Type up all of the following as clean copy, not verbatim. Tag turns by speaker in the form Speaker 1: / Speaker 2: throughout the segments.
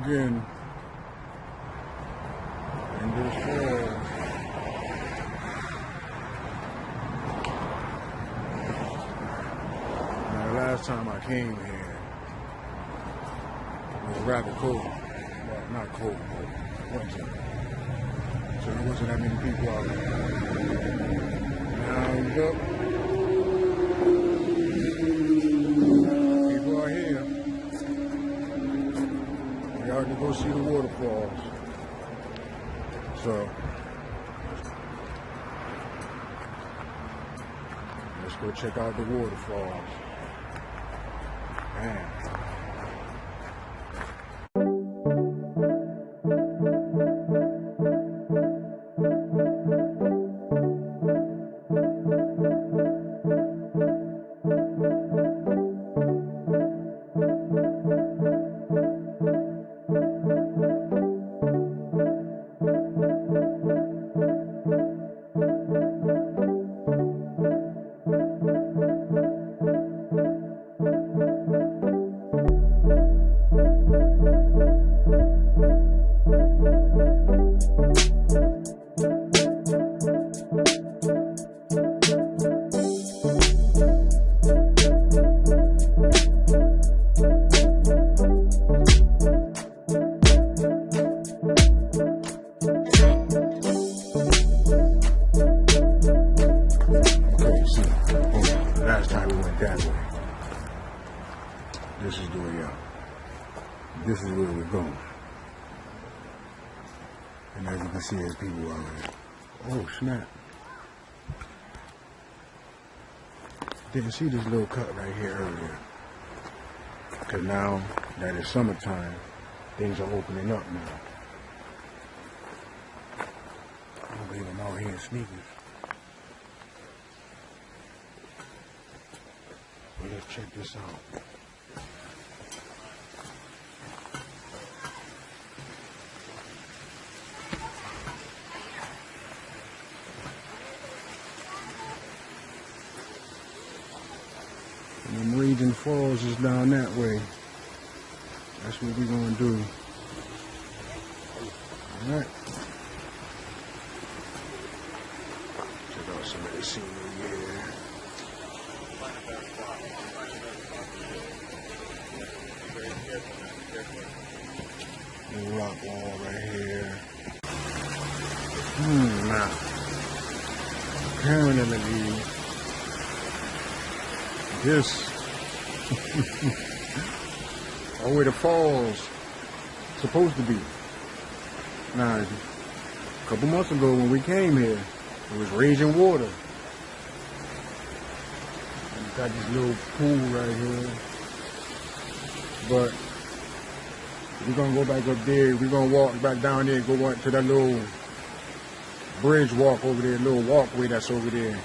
Speaker 1: again. ENDERS Falls. Now, the last time I came here, it was rather cold. Well, not cold, but winter. So there wasn't that many people out there. Now look, people are here. We are to go see the waterfalls. So let's go check out the waterfalls. Man. This is the way out. This is where we're going. And as you can see, there's people out there. Oh, snap. Didn't see this little cut right here earlier. Because now that it's summertime, things are opening up now. I don't believe I'm out here in sneakers. Well, let's check this out. And the Region Falls is down that way. That's what we're gonna do. All right. Check out some of the scenery here. The rock wall right here. Now, apparently, this are where the falls supposed to be. Now, a couple months ago when we came here, it was raging water. And we got this little pool right here. But we're gonna go back up there. We're gonna walk back down there and go up to that little bridge walk over there, little walkway that's over there.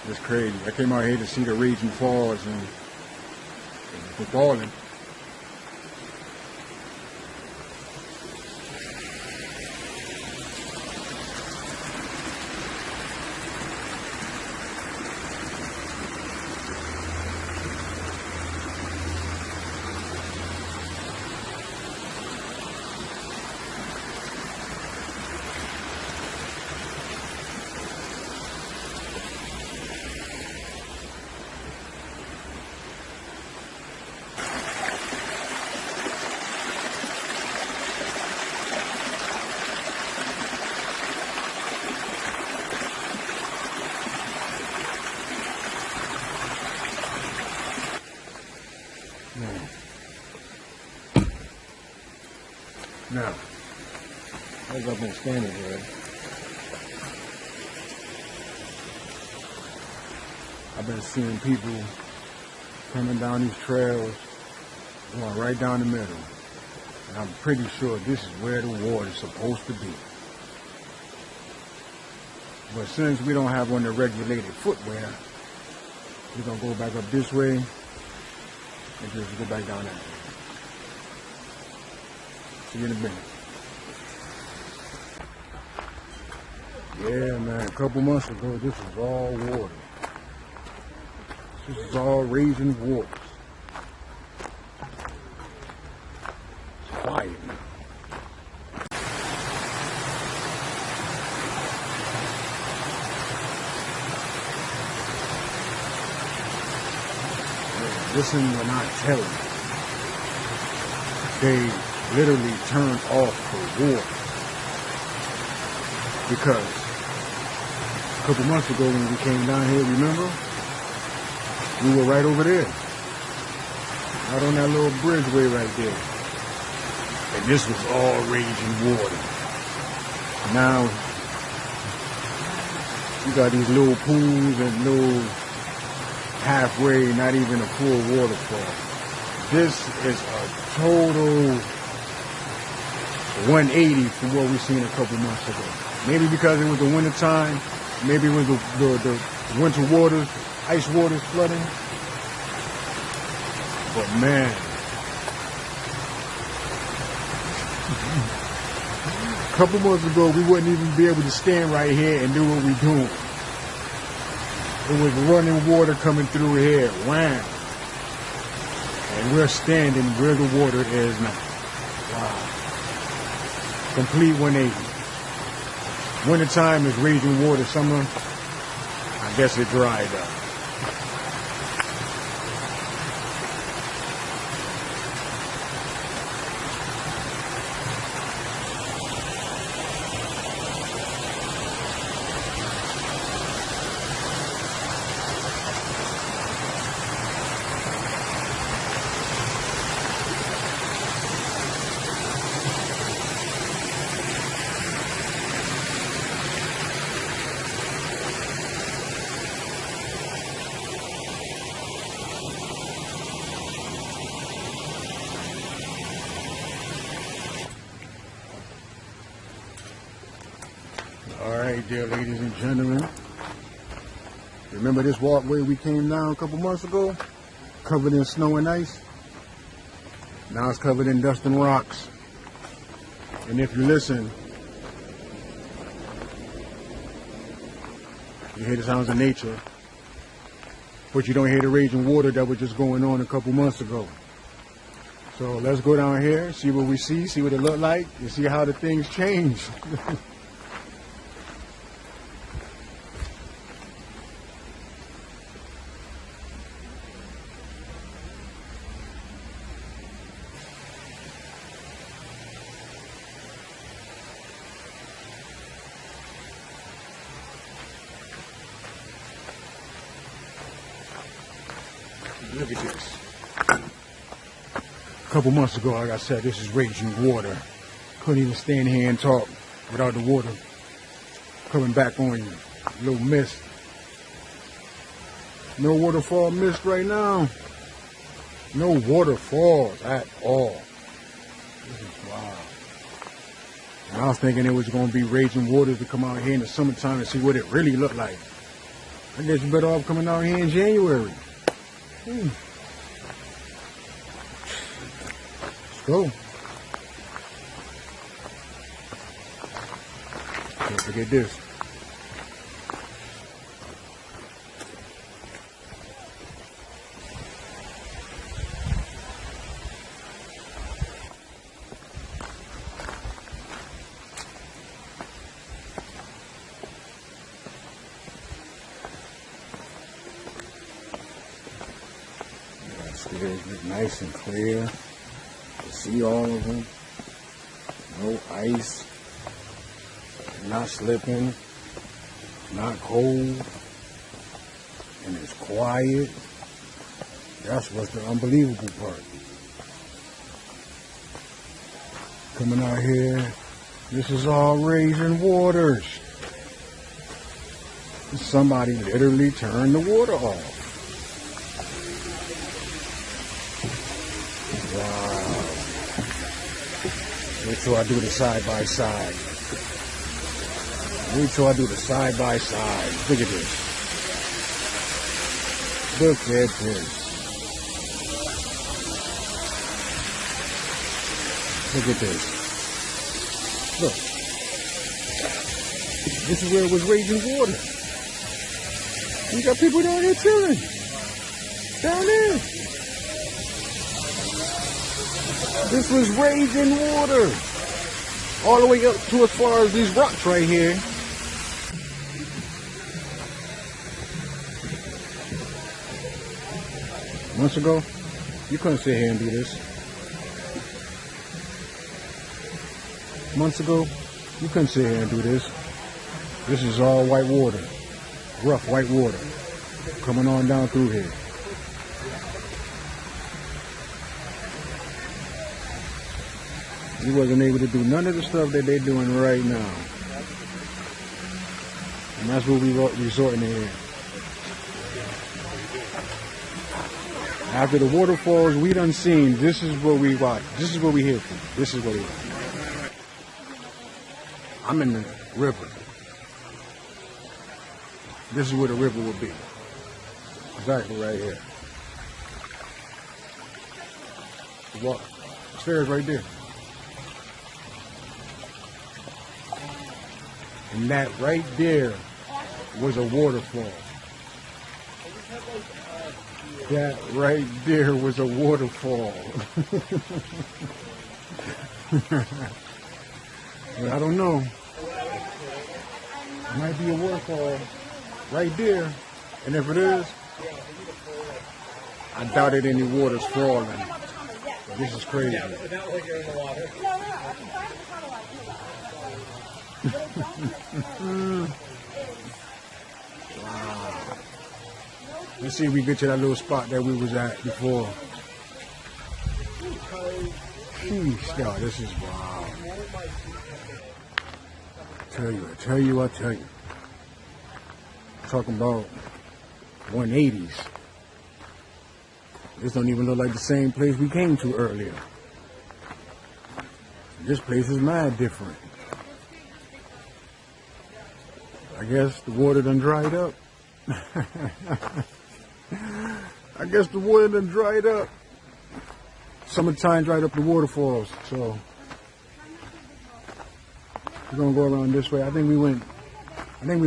Speaker 1: It's crazy. I came out here to see the raging falls and we're falling. Now, as I've been standing here, I've been seeing people coming down these trails, going right down the middle. And I'm pretty sure this is where the water's supposed to be. But since we don't have on the regulated footwear, we're going to go back up this way and just go back down that way. See you in a minute. Yeah, man, a couple months ago, this was all water. This is all raging waters. Listen when I tell you. They literally turned off the water. Because a couple months ago when we came down here, remember? We were right over there. Right on that little bridgeway right there. And this was all raging water. Now, you got these little pools and little halfway, not even a full waterfall. This is a total 180 from what we seen a couple months ago. Maybe because it was the winter time, maybe it was the winter waters, ice waters flooding. But man, a couple months ago we wouldn't even be able to stand right here and do what we're doing. It was running water coming through here, wow. And we're standing where the water is now. Wow. Complete 180. Wintertime is raging water. Summer, I guess it dried up. Alright, dear ladies and gentlemen, remember this walkway we came down a couple months ago? Covered in snow and ice? Now it's covered in dust and rocks. And if you listen, you hear the sounds of nature, but you don't hear the raging water that was just going on a couple months ago. So let's go down here, see what we see what it look like, and see how the things change. Look at this. A couple months ago, like I said, this is raging water. Couldn't even stand here and talk without the water coming back on you. A little mist. No waterfall mist right now. No waterfalls at all. This is wild. And I was thinking it was going to be raging waters to come out here in the summertime and see what it really looked like. I guess you better off coming out here in January. Let's go. Don't forget this. Stairs look nice and clear. You see all of them. No ice. Not slipping. Not cold. And it's quiet. That's what's the unbelievable part. Coming out here, this is all raging waters. Somebody literally turned the water off. Wow. Wait till I do the side by side. Wait till I do the side by side. Look at this. Look at this. Look at this. Look. This is where it was raging water. You got people down there chilling. Down there. This was raging water. All the way up to as far as these rocks right here. Months ago, you couldn't sit here and do this. Months ago, you couldn't sit here and do this. This is all white water, rough white water, coming on down through here. You wasn't able to do none of the stuff that they're doing right now. And that's what we resorting to here. After the waterfalls we done seen, this is what we watch. This is what we here for. This is what we watch. I'm in the river. This is where the river will be. Exactly right here. Walk. Stairs right there. And that right there was a waterfall. That right there was a waterfall. But I don't know. It might be a waterfall right there. And if it is, I doubted any water's falling. This is crazy. Wow. Let's see if we get to that little spot that we was at before. Sheesh, yo, this is wow. I tell you. Talking about 180s. This don't even look like the same place we came to earlier. This place is mad different. I guess the water done dried up. I guess the water done dried up. Summertime dried up the waterfalls. So we're gonna go around this way. I think we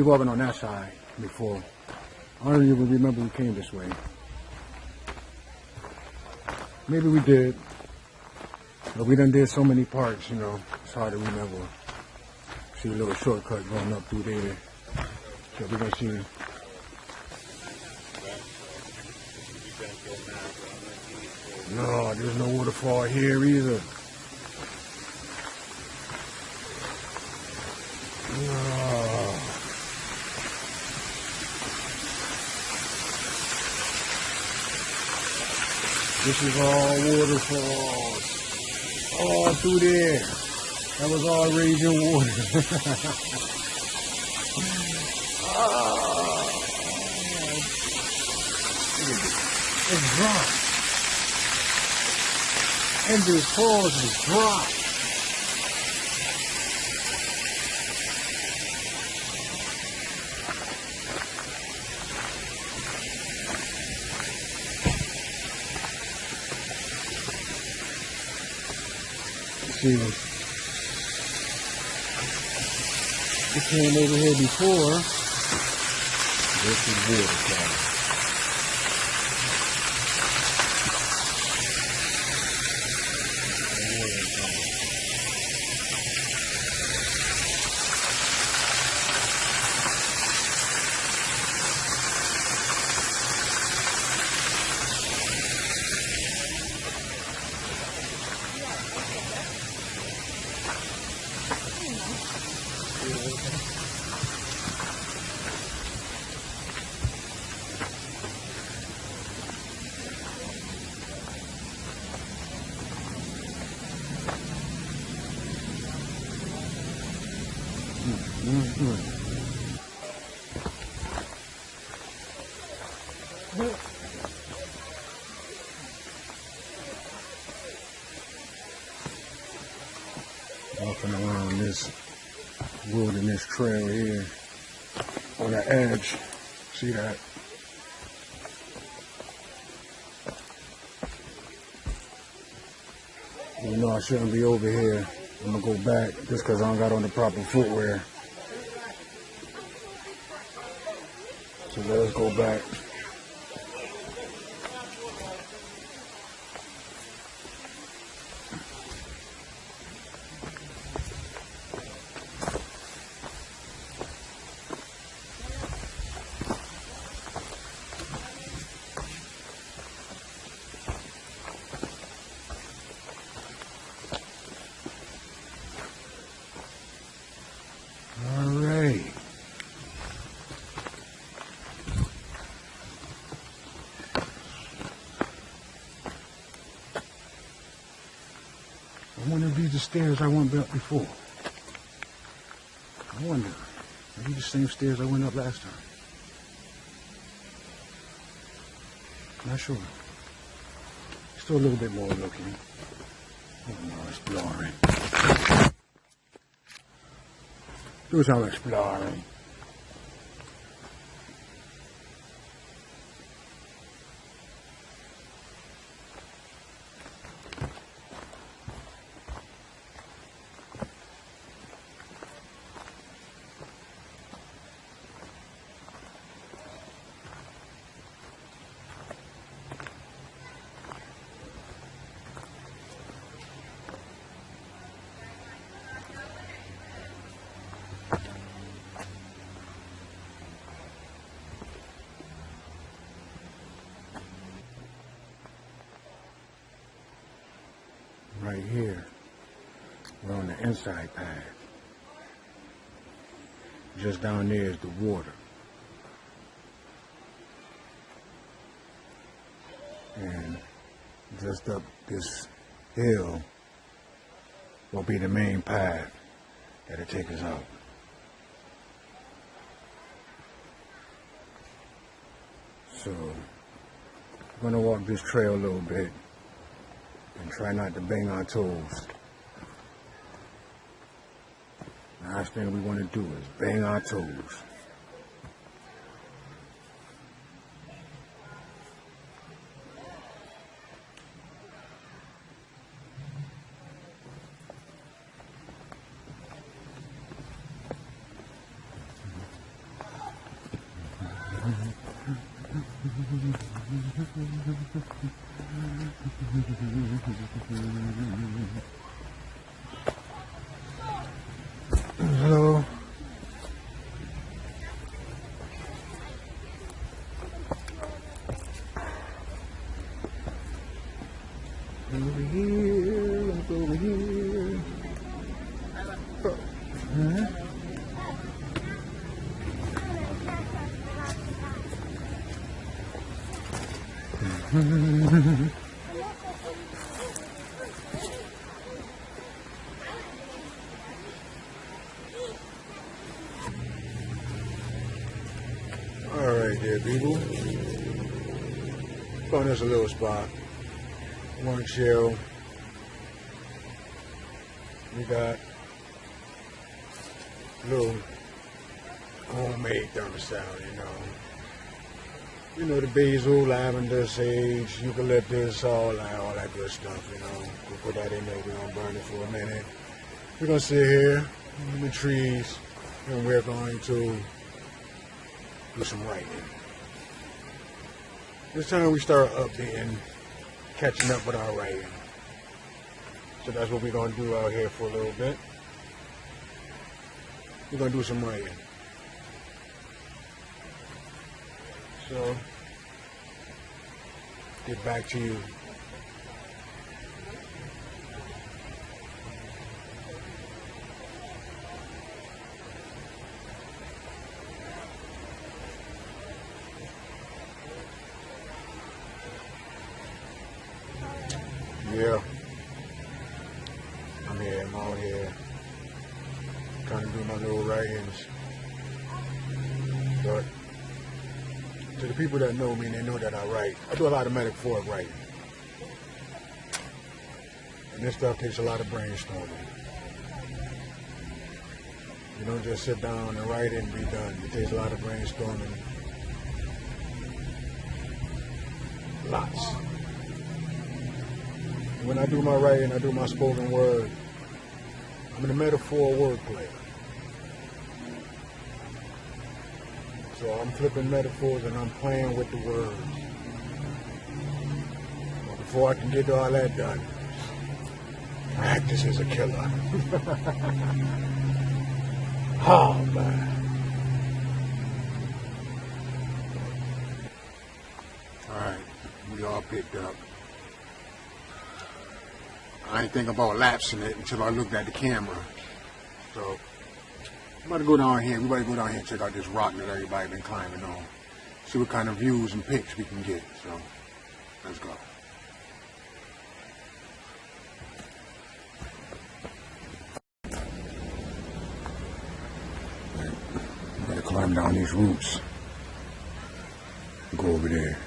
Speaker 1: walking on that side before. I don't even remember we came this way. Maybe we did. But we done did so many parts, you know, it's hard to remember. See a little shortcut going up through there. So we're gonna see. No, there's no waterfall here either. No. This is all waterfalls. All through there. That was all raging water. Oh. It's dry. ENDERS Falls is dry. See, we came over here before. This is waterfall. Walking around this wilderness trail here on the edge. See that? You know I shouldn't be over here. I'm gonna go back just because I don't got on the proper footwear. So let's go back. I wonder if these are the stairs I went up before. I wonder. Are these the same stairs I went up last time? Not sure. Still a little bit more looking. Oh, more exploring. Do some exploring. Right here, we're on the inside path. Just down there is the water. And just up this hill will be the main path that'll take us out. So, we're gonna walk this trail a little bit and try not to bang our toes. The last thing we want to do is bang our toes. Hello. Over here, look over here. Oh. Huh? Alright there, people. Found us a little spot. One chill. We got a little homemade thermostat, you know. You know, the basil, lavender, sage, eucalyptus, all that good stuff, you know. We'll put that in there. We're going to burn it for a minute. We're going to sit here in the trees, and we're going to do some writing. This time we start updating, catching up with our writing. So that's what we're going to do out here for a little bit. We're going to do some writing. So, get back to you. Yeah. I'm out here. Trying to do my little writings. But to the people that know me, they know that I write. I do a lot of metaphoric writing. And this stuff takes a lot of brainstorming. You don't just sit down and write it and be done. It takes a lot of brainstorming. Lots. And when I do my writing, I do my spoken word. I'm a metaphor word player. So I'm flipping metaphors and I'm playing with the words. But before I can get all that done, practice is a killer. Oh, man. Alright, we all picked up. I ain't think about lapsing it until I looked at the camera. So, I'm about to go down here. Everybody go down here and check out this rock that everybody been climbing on. See what kind of views and pics we can get. So, let's go. Come down these roots. Go over there.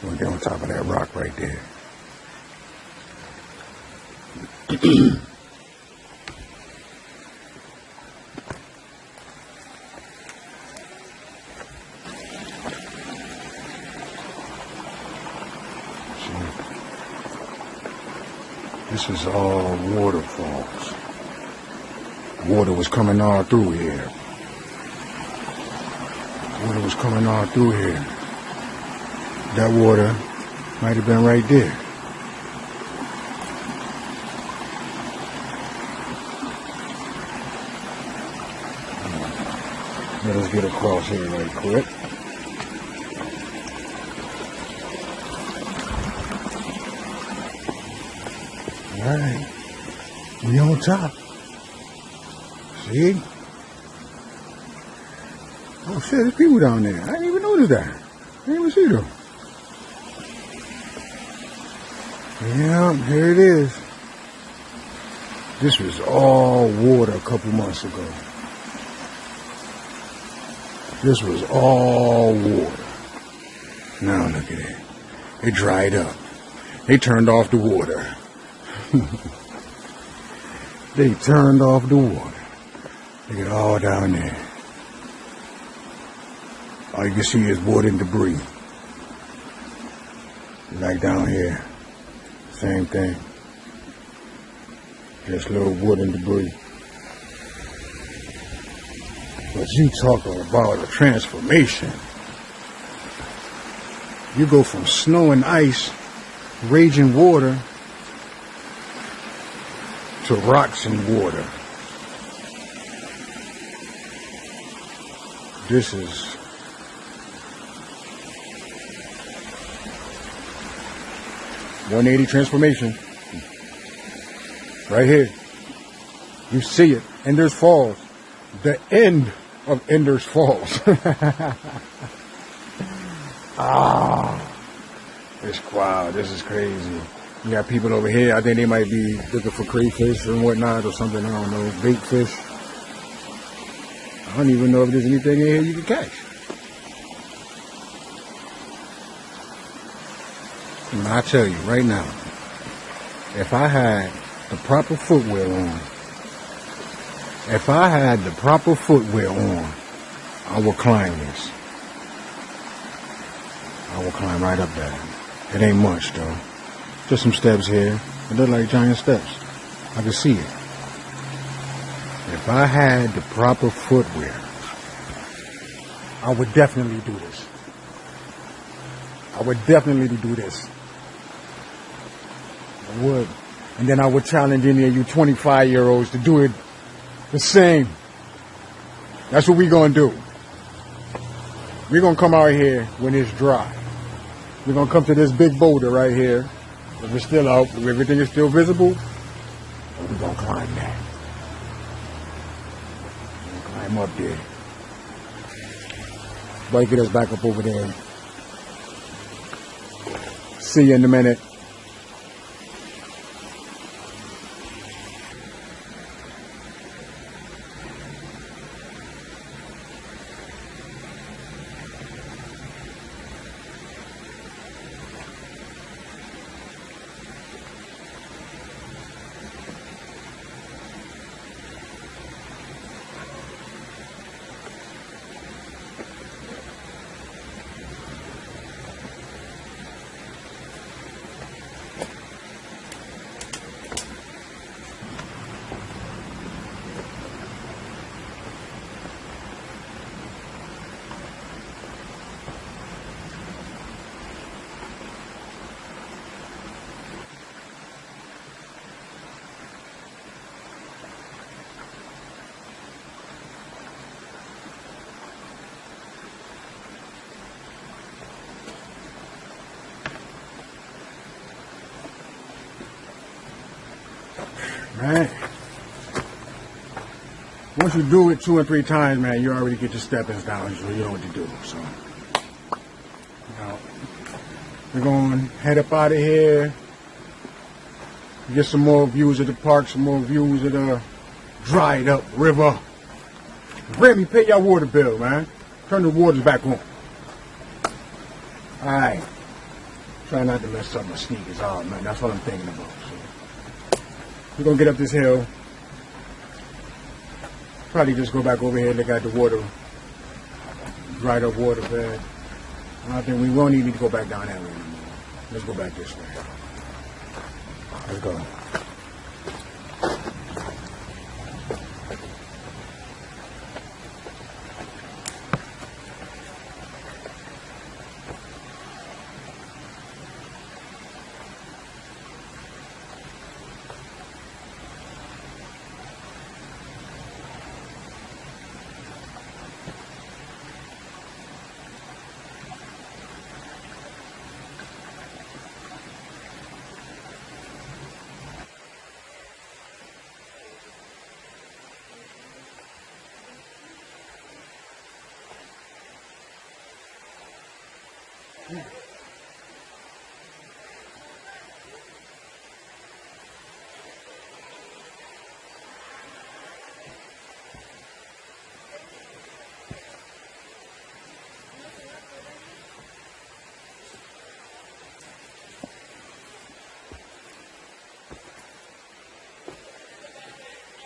Speaker 1: We'll get on top of that rock right there. This is all waterfalls. Water was coming all through here. Water was coming all through here. That water might have been right there. Let us get across here right quick. Alright, we on top. See? Oh shit, there's people down there. I didn't even notice that. I didn't even see them. Yeah, here it is. This was all water a couple months ago. This was all water. Now look at it. It dried up. They turned off the water. They turned off the water. Look at all down there. All you can see is water and debris. Like down here. Same thing. Just little wood and debris. But you talking about a transformation. You go from snow and ice, raging water, to rocks and water. This is .180 transformation. Right here. You see it. Enders Falls. The end of Enders Falls. Wow, this is crazy. You got people over here. I think they might be looking for crayfish and whatnot or something. I don't know. Bait fish. I don't even know if there's anything in here you can catch. And I tell you right now, if I had the proper footwear on, I will climb this. I will climb right up there. It ain't much though. Just some steps here. It look like giant steps. I can see it. If I had the proper footwear, I would definitely do this. I would. I would. And then I would challenge any of you 25-year-olds to do it the same. That's what we're going to do. We're going to come out here when it's dry. We're going to come to this big boulder right here. If it's still out, if everything is still visible, we're going to climb that. We're going to climb up there. But get us back up over there. See you in a minute. Man. Once you do it 2 or 3 times, man, you already get your steppings down, so you know what to do. So, now, we're going to head up out of here, get some more views of the park, some more views of the dried up river. Granby, pay your water bill, man. Turn the waters back on. Alright. Try not to mess up my sneakers. Oh, man, that's what I'm thinking about. So, we're going to get up this hill. Probably just go back over here and look at the water, dried up water bed. I think we won't even need to go back down that way anymore. Let's go back this way. Let's go.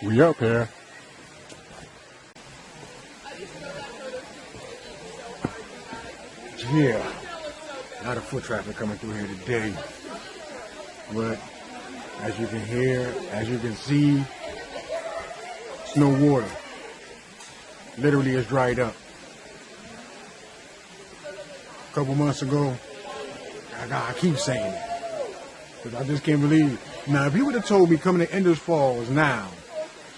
Speaker 1: We up here. Yeah, a lot of foot traffic coming through here today. But as you can hear, as you can see, it's no water. Literally, it's dried up. A couple months ago, I keep saying it, because I just can't believe it. Now, if you would have told me coming to ENDERS Falls now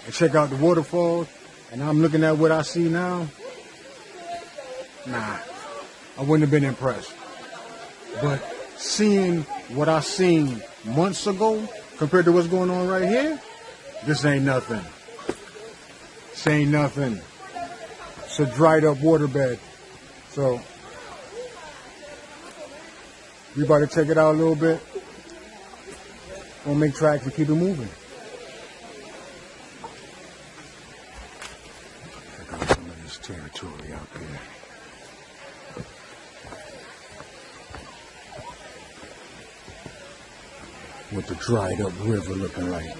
Speaker 1: and check out the waterfalls, and I'm looking at what I see now, nah, I wouldn't have been impressed. But seeing what I seen months ago compared to what's going on right here, this ain't nothing. This ain't nothing. It's a dried up waterbed. So, we about to check it out a little bit. We'll make tracks and keep it moving. Check out some of this territory out there. What the dried up river looking like.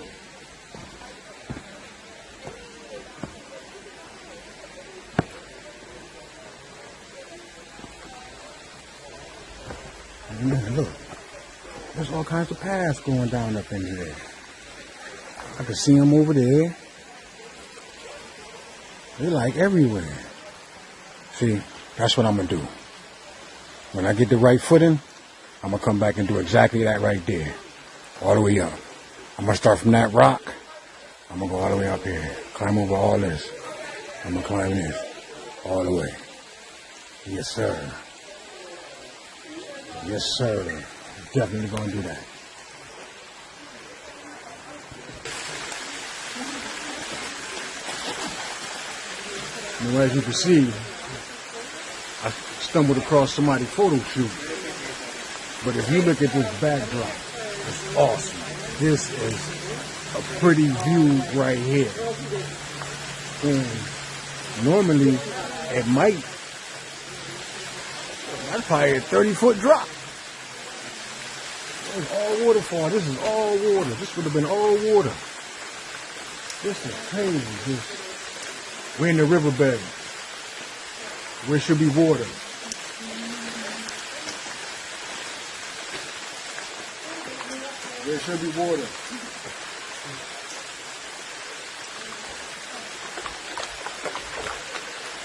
Speaker 1: Man, look. There's all kinds of paths going down up in here. I can see them over there. They're like everywhere. See, that's what I'm going to do. When I get the right footing, I'm going to come back and do exactly that right there. All the way up. I'm going to start from that rock. I'm going to go all the way up here. Climb over all this. I'm going to climb this. All the way. Yes, sir. Yes, sir. Definitely going to do that. Now, as you can see, I stumbled across somebody's photo shoot. But if you look at this backdrop, it's awesome. This is a pretty view right here. And normally, it might, that's probably a 30-foot drop. It's all waterfall. This is all water. This would have been all water. This is crazy. We're in the riverbed. Where should be water. There should be water.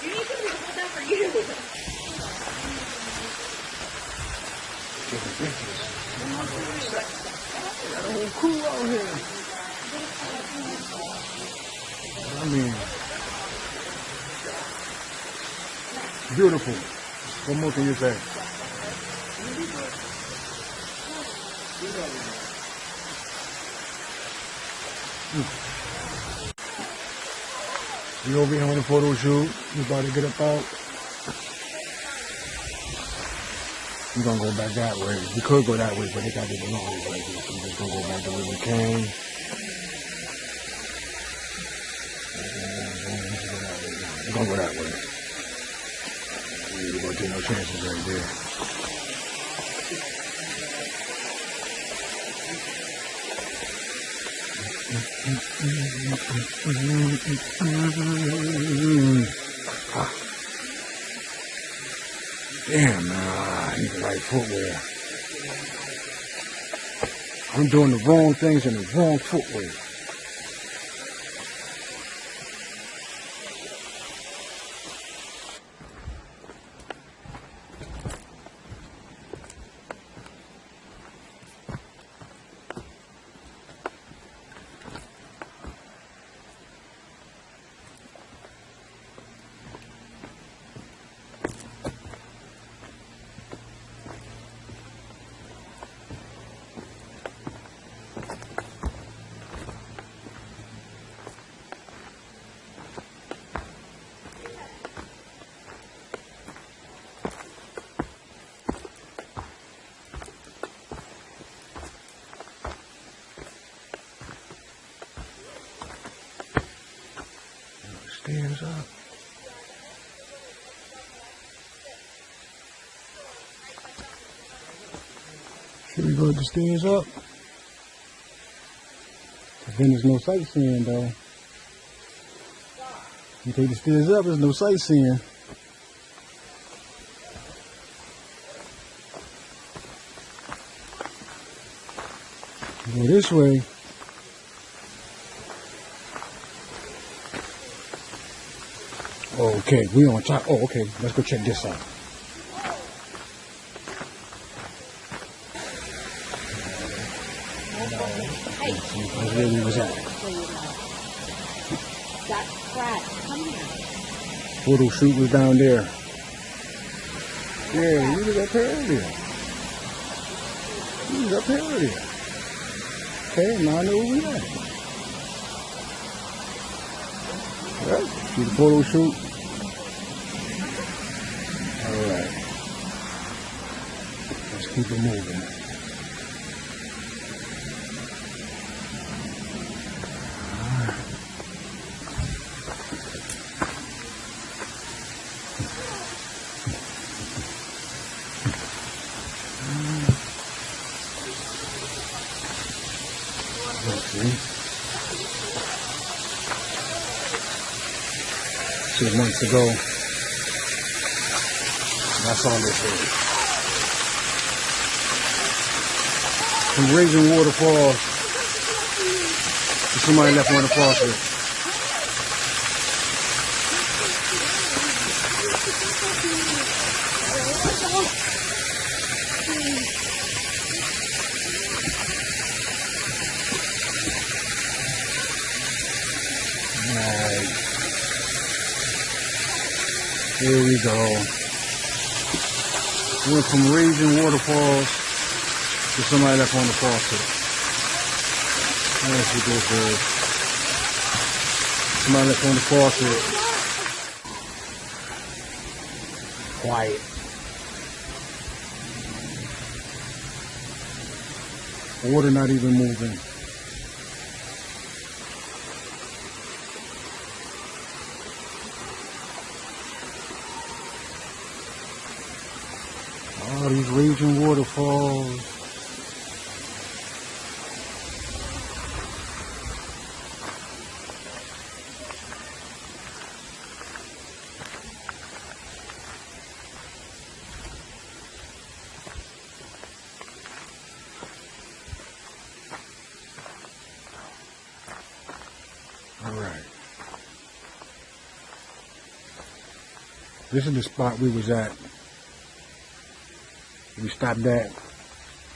Speaker 2: You need somebody to hold that for you.
Speaker 1: Got a whole crew out here. I mean, beautiful. What more can you say? Mm. We over here on the photo shoot. We about to get up out. We're gonna go back that way. We could go that way, but they got the noise right here. So we're just gonna go back the way we came. We're gonna go that way. We're gonna take no chances right there. Damn, man, I need the right footwear. I'm doing the wrong things in the wrong footwear. Stairs up. Should we go the stairs up? But then there's no sightseeing though. You take the stairs up, there's no sightseeing. Go this way. Okay, we on top. Oh, okay. Let's go check this out. That's where we was at. Photo shoot was down there. Yeah, you was up here earlier. You was up here earlier. Okay, now I know where we at. Right, see the photo shoot. Alright. Let's keep it moving. See? 2 months ago, that's all this is. Some raging waterfalls. Somebody left on the faucet. Alright. Here we go. Went from raging waterfalls to somebody left on the faucet. That's what this is. Somebody left on the faucet. Quiet. Water not even moving. Oh, these raging waterfalls. All right. This is the spot we was at. We stopped at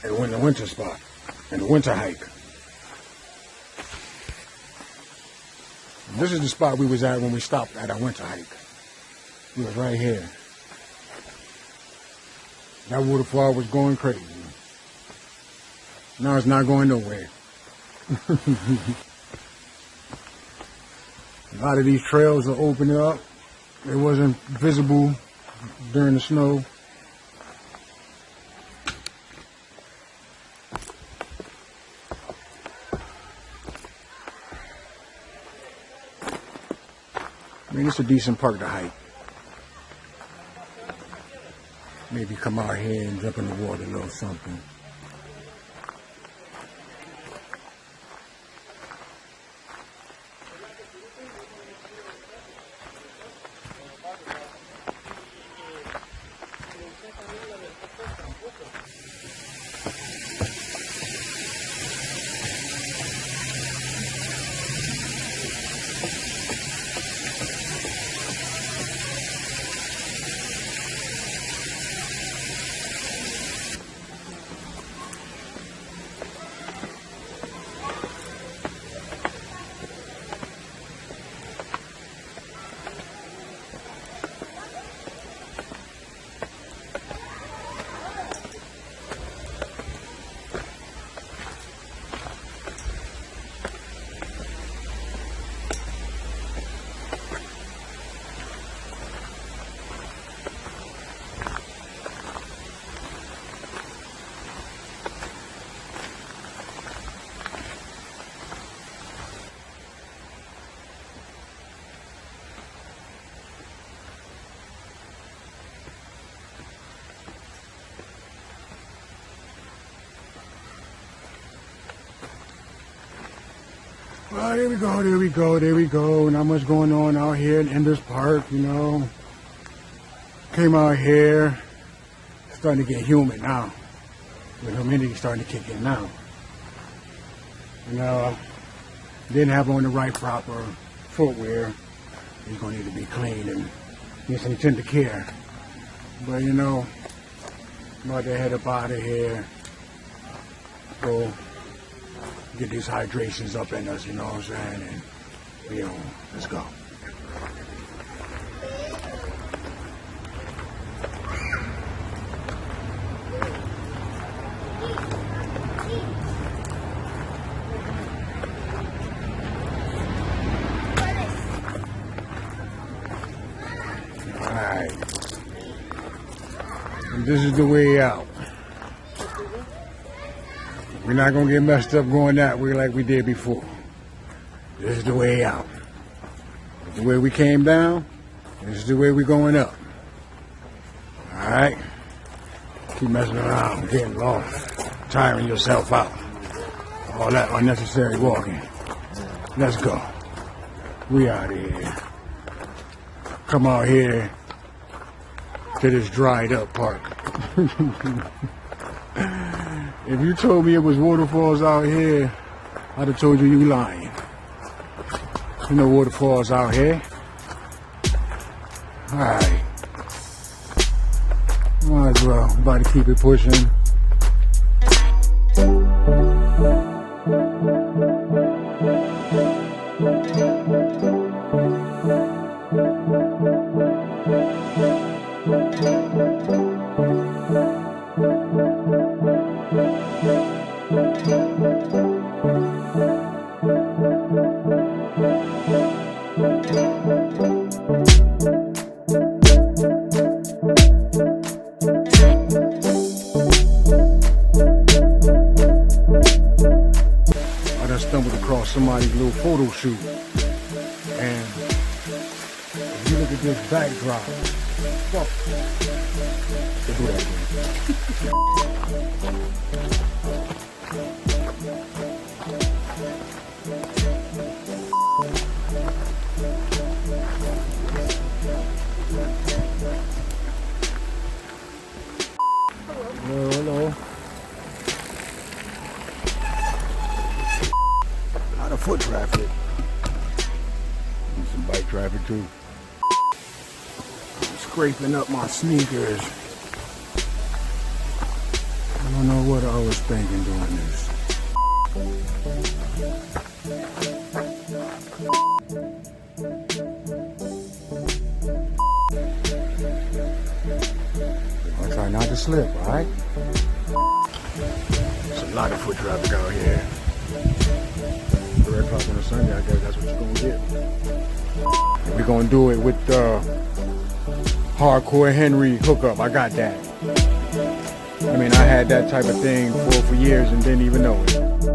Speaker 1: the winter spot, in the winter hike. This is the spot we was at when we stopped at our winter hike. We was right here. That waterfall was going crazy. Now it's not going nowhere. A lot of these trails are opening up. It wasn't visible during the snow. I mean, it's a decent park to hike. Maybe come out here and jump in the water, a little something. Well, there we go, there we go, there we go. Not much going on out here in ENDERS Park, you know. Came out here, it's starting to get humid now. The humidity starting to kick in now. You know, didn't have on the right proper footwear. It's gonna need to be cleaned and need some tender care. But you know, I'm about to head up out of here. Go get these hydrations up in us, you know what I'm saying? And be on. Let's go. Alright. And this is the way out. We're not going to get messed up going that way like we did before. This is the way out. The way we came down, this is the way we're going up. Alright? Keep messing around, getting lost, tiring yourself out. All that unnecessary walking. Let's go. We out of here. Come out here to this dried up park. If you told me it was waterfalls out here, I'd have told you lying. There's no waterfalls out here. Alright. Might as well. About to keep it pushing. Stumbled across somebody's little photo shoot, and if you look at this backdrop, fuck, they do that again. Hello. Foot traffic and some bike traffic too. I'm scraping up my sneakers. I don't know what I was thinking doing this. I'll try not to slip, alright? There's a lot of foot traffic out here. 3 o'clock on a Sunday, I guess that's what you're gonna get. We're gonna do it with the hardcore Henry hookup. I got that. I mean, I had that type of thing for years and didn't even know it.